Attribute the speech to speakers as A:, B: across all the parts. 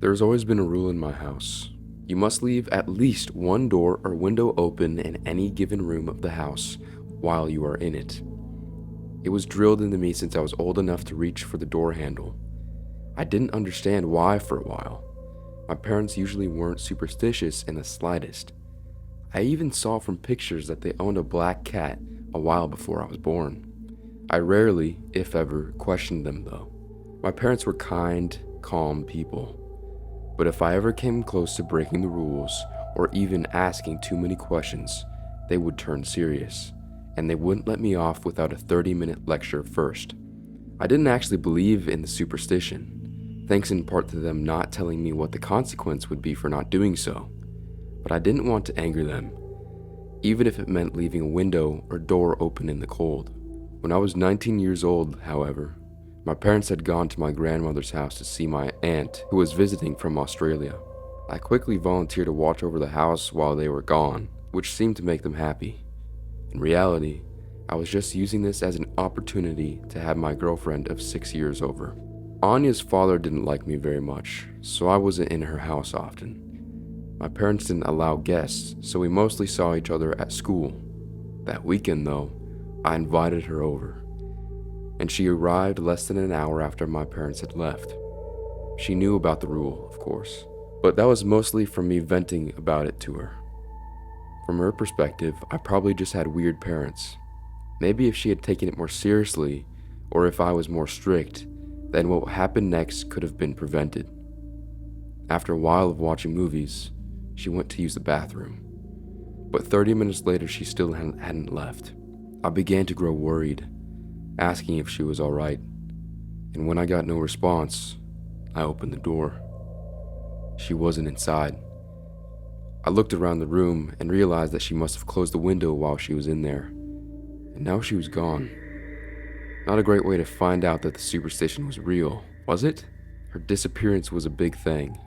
A: There's always been a rule in my house. You must leave at least one door or window open in any given room of the house while you are in it. It was drilled into me since I was old enough to reach for the door handle. I didn't understand why for a while. My parents usually weren't superstitious in the slightest. I even saw from pictures that they owned a black cat a while before I was born. I rarely, if ever, questioned them though. My parents were kind, calm people. But if I ever came close to breaking the rules, or even asking too many questions, they would turn serious, and they wouldn't let me off without a 30-minute lecture first. I didn't actually believe in the superstition, thanks in part to them not telling me what the consequence would be for not doing so. But I didn't want to anger them, even if it meant leaving a window or door open in the cold. When I was 19 years old, however, my parents had gone to my grandmother's house to see my aunt, who was visiting from Australia. I quickly volunteered to watch over the house while they were gone, which seemed to make them happy. In reality, I was just using this as an opportunity to have my girlfriend of 6 years over. Anya's father didn't like me very much, so I wasn't in her house often. My parents didn't allow guests, so we mostly saw each other at school. That weekend, though, I invited her over, and she arrived less than an hour after my parents had left. She knew about the rule, of course, but that was mostly from me venting about it to her. From her perspective, I probably just had weird parents. Maybe if she had taken it more seriously, or if I was more strict, then what happened next could have been prevented. After a while of watching movies, she went to use the bathroom. But 30 minutes later, she still hadn't left. I began to grow worried, asking if she was alright, and when I got no response, I opened the door. She wasn't inside. I looked around the room and realized that she must have closed the window while she was in there, and now she was gone. Not a great way to find out that the superstition was real, was it? Her disappearance was a big thing.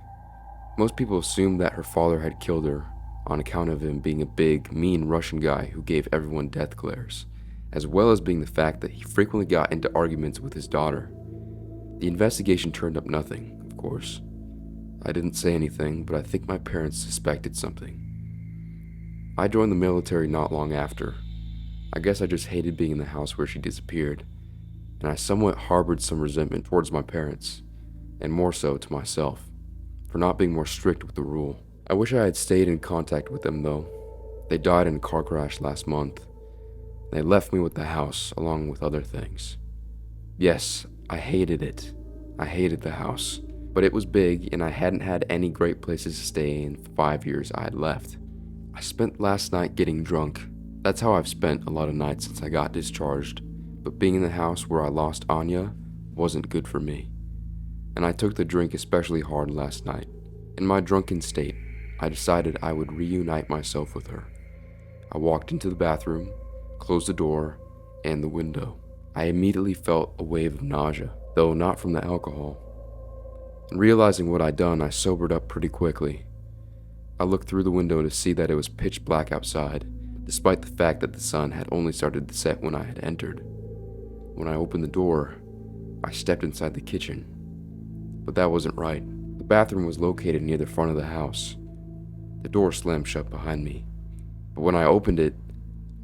A: Most people assumed that her father had killed her on account of him being a big, mean Russian guy who gave everyone death glares, as well as being the fact that he frequently got into arguments with his daughter. The investigation turned up nothing, of course. I didn't say anything, but I think my parents suspected something. I joined the military not long after. I guess I just hated being in the house where she disappeared, and I somewhat harbored some resentment towards my parents, and more so to myself, for not being more strict with the rule. I wish I had stayed in contact with them though. They died in a car crash last month. They left me with the house, along with other things. Yes, I hated it. I hated the house. But it was big, and I hadn't had any great places to stay in the 5 years I had left. I spent last night getting drunk. That's how I've spent a lot of nights since I got discharged. But being in the house where I lost Anya wasn't good for me. And I took the drink especially hard last night. In my drunken state, I decided I would reunite myself with her. I walked into the bathroom, closed the door, and the window. I immediately felt a wave of nausea, though not from the alcohol. And realizing what I'd done, I sobered up pretty quickly. I looked through the window to see that it was pitch black outside, despite the fact that the sun had only started to set when I had entered. When I opened the door, I stepped inside the kitchen. But that wasn't right. The bathroom was located near the front of the house. The door slammed shut behind me. But when I opened it,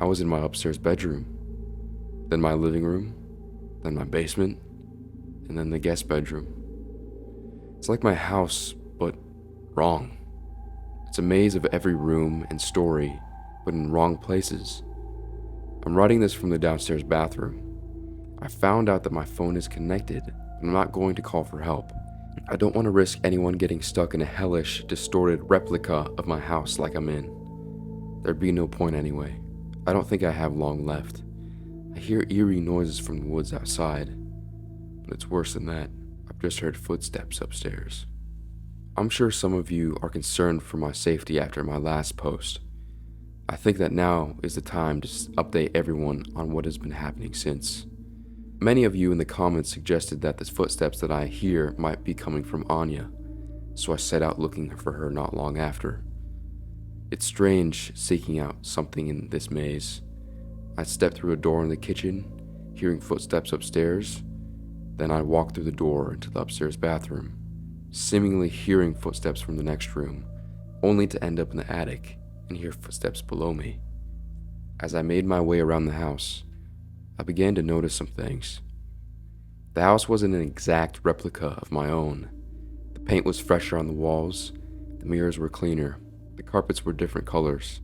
A: I was in my upstairs bedroom, then my living room, then my basement, and then the guest bedroom. It's like my house, but wrong. It's a maze of every room and story, but in wrong places. I'm writing this from the downstairs bathroom. I found out that my phone is connected, but I'm not going to call for help. I don't want to risk anyone getting stuck in a hellish, distorted replica of my house like I'm in. There'd be no point anyway. I don't think I have long left. I hear eerie noises from the woods outside, but it's worse than that. I've just heard footsteps upstairs. I'm sure some of you are concerned for my safety after my last post. I think that now is the time to update everyone on what has been happening since. Many of you in the comments suggested that the footsteps that I hear might be coming from Anya, so I set out looking for her not long after. It's strange seeking out something in this maze. I stepped through a door in the kitchen, hearing footsteps upstairs. Then I walked through the door into the upstairs bathroom, seemingly hearing footsteps from the next room, only to end up in the attic and hear footsteps below me. As I made my way around the house, I began to notice some things. The house wasn't an exact replica of my own. The paint was fresher on the walls, the mirrors were cleaner, the carpets were different colors.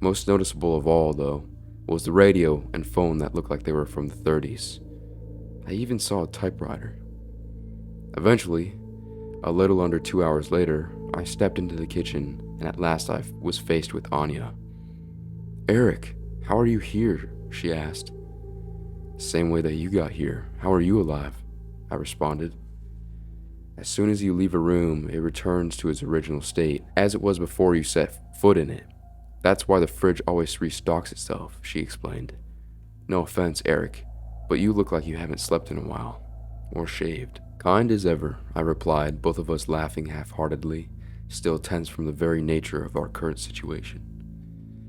A: Most noticeable of all, though, was the radio and phone that looked like they were from the 30s. I even saw a typewriter. Eventually, a little under 2 hours later, I stepped into the kitchen, and at last I was faced with Anya. "Eric, how are you here?" she asked. "Same way that you got here. How are you alive?" I responded. "As soon as you leave a room, it returns to its original state, as it was before you set foot in it. That's why the fridge always restocks itself," she explained. "No offense, Eric, but you look like you haven't slept in a while. Or shaved." "Kind as ever," I replied, both of us laughing half-heartedly, still tense from the very nature of our current situation.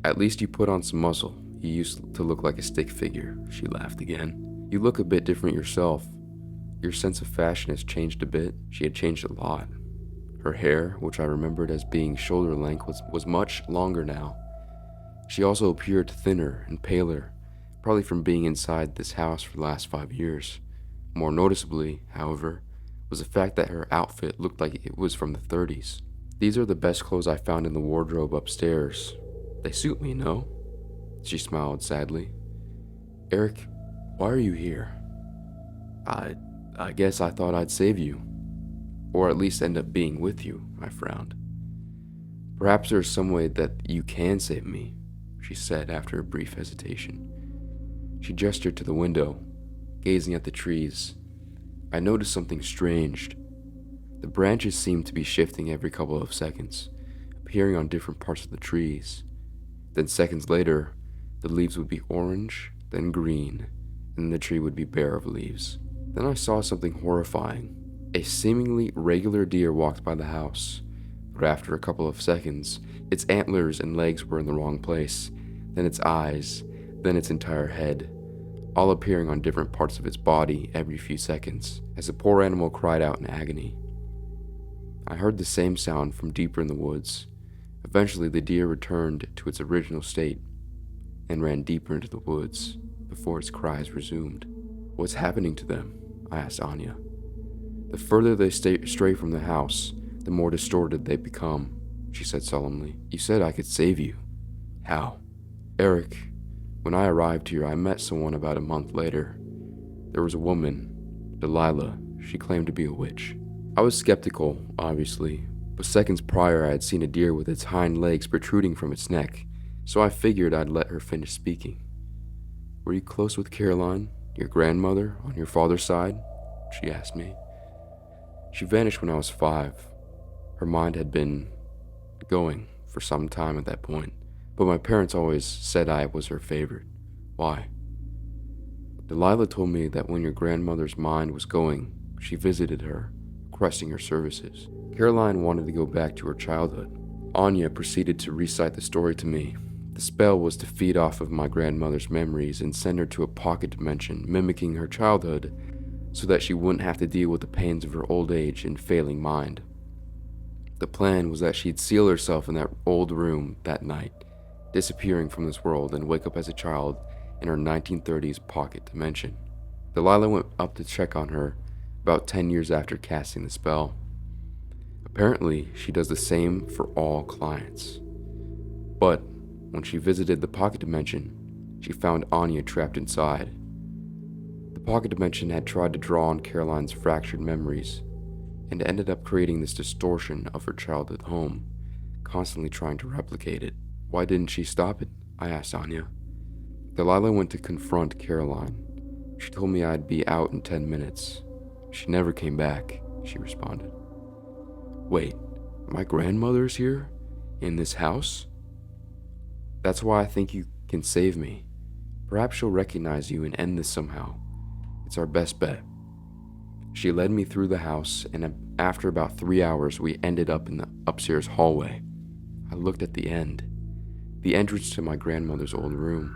A: "At least you put on some muscle. You used to look like a stick figure," she laughed again. "You look a bit different yourself. Your sense of fashion has changed a bit." She had changed a lot. Her hair, which I remembered as being shoulder length, was much longer now. She also appeared thinner and paler, probably from being inside this house for the last 5 years. More noticeably, however, was the fact that her outfit looked like it was from the 30s. "These are the best clothes I found in the wardrobe upstairs. They suit me, no?" She smiled sadly. "Eric, why are you here?" I guess I thought I'd save you. Or at least end up being with you," I frowned. "Perhaps there's some way that you can save me," she said after a brief hesitation. She gestured to the window, gazing at the trees. I noticed something strange. The branches seemed to be shifting every couple of seconds, appearing on different parts of the trees. Then seconds later, the leaves would be orange, then green, and the tree would be bare of leaves. Then I saw something horrifying. A seemingly regular deer walked by the house, but after a couple of seconds, its antlers and legs were in the wrong place, then its eyes, then its entire head, all appearing on different parts of its body every few seconds, as the poor animal cried out in agony. I heard the same sound from deeper in the woods. Eventually, the deer returned to its original state and ran deeper into the woods before its cries resumed. "What's happening to them?" I asked Anya. "The further they stray from the house, the more distorted they become," she said solemnly. "You said I could save you. How?" "Eric, when I arrived here, I met someone about a month later. There was a woman, Delilah. She claimed to be a witch. I was skeptical, obviously, but seconds prior I had seen a deer with its hind legs protruding from its neck, so I figured I'd let her finish speaking. Were you close with Caroline, your grandmother, on your father's side?" she asked me. "She vanished when I was 5. Her mind had been going for some time at that point, but my parents always said I was her favorite. Why?" "Delilah told me that when your grandmother's mind was going, she visited her, requesting her services. Caroline wanted to go back to her childhood." Anya proceeded to recite the story to me. The spell was to feed off of my grandmother's memories and send her to a pocket dimension, mimicking her childhood, so that she wouldn't have to deal with the pains of her old age and failing mind. The plan was that she'd seal herself in that old room that night, disappearing from this world, and wake up as a child in her 1930s pocket dimension. Delilah went up to check on her about 10 years after casting the spell. Apparently, she does the same for all clients. But when she visited the pocket dimension, she found Anya trapped inside. The pocket dimension had tried to draw on Caroline's fractured memories, and ended up creating this distortion of her childhood home, constantly trying to replicate it. "Why didn't she stop it?" I asked Anya. "Delilah went to confront Caroline. She told me I'd be out in 10 minutes. She never came back," she responded. "Wait, my grandmother's here? In this house? That's why I think you can save me. Perhaps she'll recognize you and end this somehow. It's our best bet." She led me through the house, and after about 3 hours, we ended up in the upstairs hallway. I looked at the entrance to my grandmother's old room.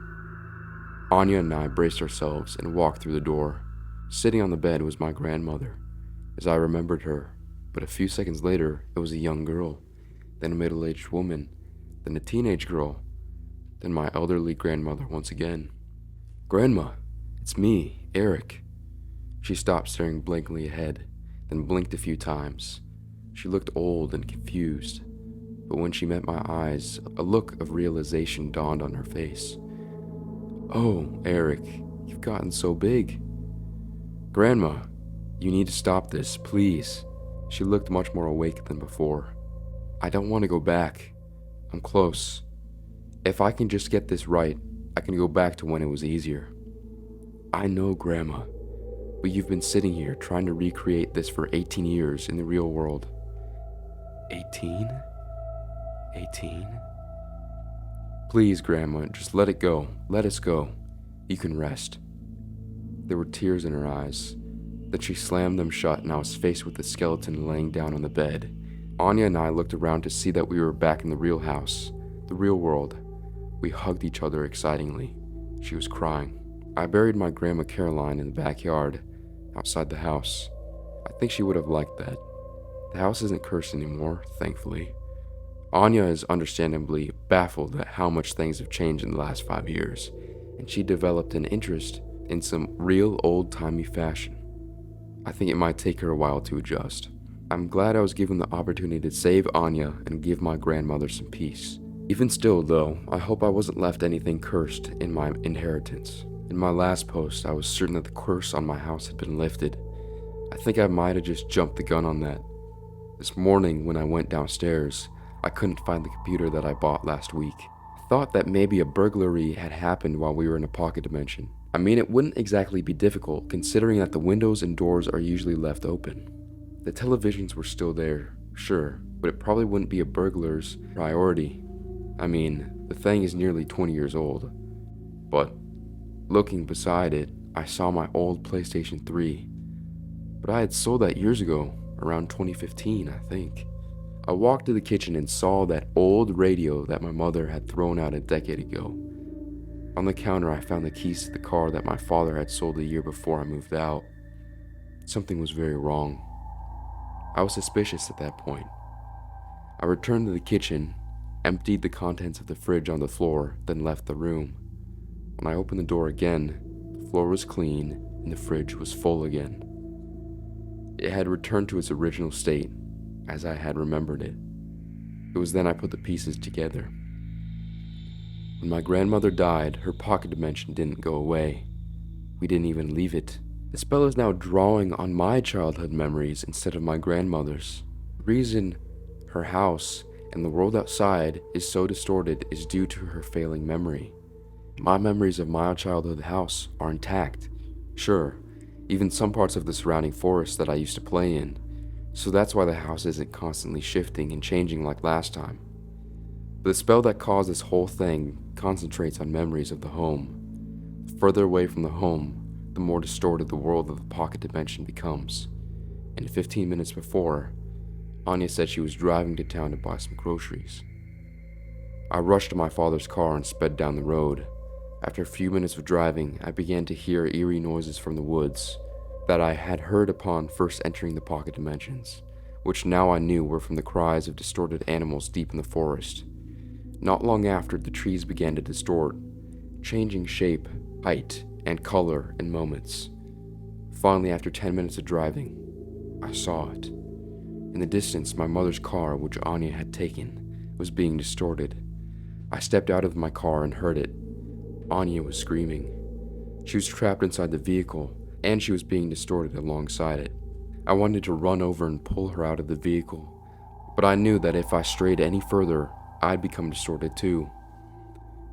A: Anya and I braced ourselves and walked through the door. Sitting on the bed was my grandmother, as I remembered her, But a few seconds later, it was a young girl, then a middle-aged woman, then a teenage girl, then my elderly grandmother once again. "Grandma, it's me, Eric." She stopped staring blankly ahead, then blinked a few times. She looked old and confused, but when she met my eyes, a look of realization dawned on her face. "Oh, Eric, you've gotten so big." "Grandma, you need to stop this, please." She looked much more awake than before. "I don't want to go back. I'm close. If I can just get this right, I can go back to when it was easier." "I know, Grandma, but you've been sitting here trying to recreate this for 18 years in the real world." 18? 18? "Please, Grandma, just let it go. Let us go. You can rest." There were tears in her eyes. Then she slammed them shut and I was faced with the skeleton laying down on the bed. Anya and I looked around to see that we were back in the real house, the real world. We hugged each other excitingly. She was crying. I buried my Grandma Caroline in the backyard, outside the house. I think she would have liked that. The house isn't cursed anymore, thankfully. Anya is understandably baffled at how much things have changed in the last 5 years, and she developed an interest in some real old-timey fashion. I think it might take her a while to adjust. I'm glad I was given the opportunity to save Anya and give my grandmother some peace. Even still, though, I hope I wasn't left anything cursed in my inheritance. In my last post, I was certain that the curse on my house had been lifted. I think I might have just jumped the gun on that. This morning, when I went downstairs, I couldn't find the computer that I bought last week. I thought that maybe a burglary had happened while we were in a pocket dimension. I mean, it wouldn't exactly be difficult, considering that the windows and doors are usually left open. The televisions were still there, sure, but it probably wouldn't be a burglar's priority. I mean, the thing is nearly 20 years old. But looking beside it, I saw my old PlayStation 3. But I had sold that years ago, around 2015, I think. I walked to the kitchen and saw that old radio that my mother had thrown out a decade ago. On the counter, I found the keys to the car that my father had sold a year before I moved out. Something was very wrong. I was suspicious at that point. I returned to the kitchen, emptied the contents of the fridge on the floor, then left the room. When I opened the door again, the floor was clean and the fridge was full again. It had returned to its original state, as I had remembered it. It was then I put the pieces together. When my grandmother died, her pocket dimension didn't go away. We didn't even leave it. The spell is now drawing on my childhood memories instead of my grandmother's. The reason her house and the world outside is so distorted is due to her failing memory. My memories of my childhood house are intact. Sure, even some parts of the surrounding forest that I used to play in. So that's why the house isn't constantly shifting and changing like last time. But the spell that caused this whole thing concentrates on memories of the home. The further away from the home, the more distorted the world of the pocket dimension becomes. And 15 minutes before, Anya said she was driving to town to buy some groceries. I rushed to my father's car and sped down the road. After a few minutes of driving, I began to hear eerie noises from the woods that I had heard upon first entering the pocket dimensions, which now I knew were from the cries of distorted animals deep in the forest. Not long after, the trees began to distort, changing shape, height, and color in moments. Finally, after 10 minutes of driving, I saw it. In the distance, my mother's car, which Anya had taken, was being distorted. I stepped out of my car and heard it. Anya was screaming. She was trapped inside the vehicle, and she was being distorted alongside it. I wanted to run over and pull her out of the vehicle, but I knew that if I strayed any further, I'd become distorted too.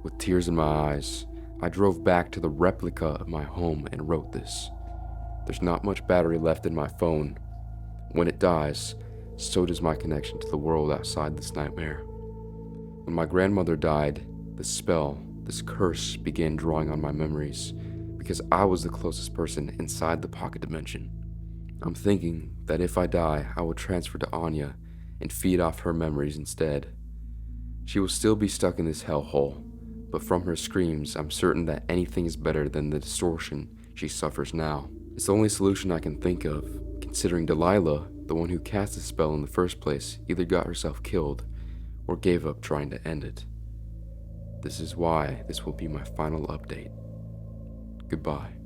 A: With tears in my eyes, I drove back to the replica of my home and wrote this. There's not much battery left in my phone. When it dies, so does my connection to the world outside this nightmare. When my grandmother died, the spell, this curse, began drawing on my memories because I was the closest person inside the pocket dimension. I'm thinking that if I die, I will transfer to Anya and feed off her memories instead. She will still be stuck in this hellhole, but from her screams, I'm certain that anything is better than the distortion she suffers now. It's the only solution I can think of, considering Delilah the one who cast the spell in the first place either got herself killed or gave up trying to end it. This is why this will be my final update. Goodbye.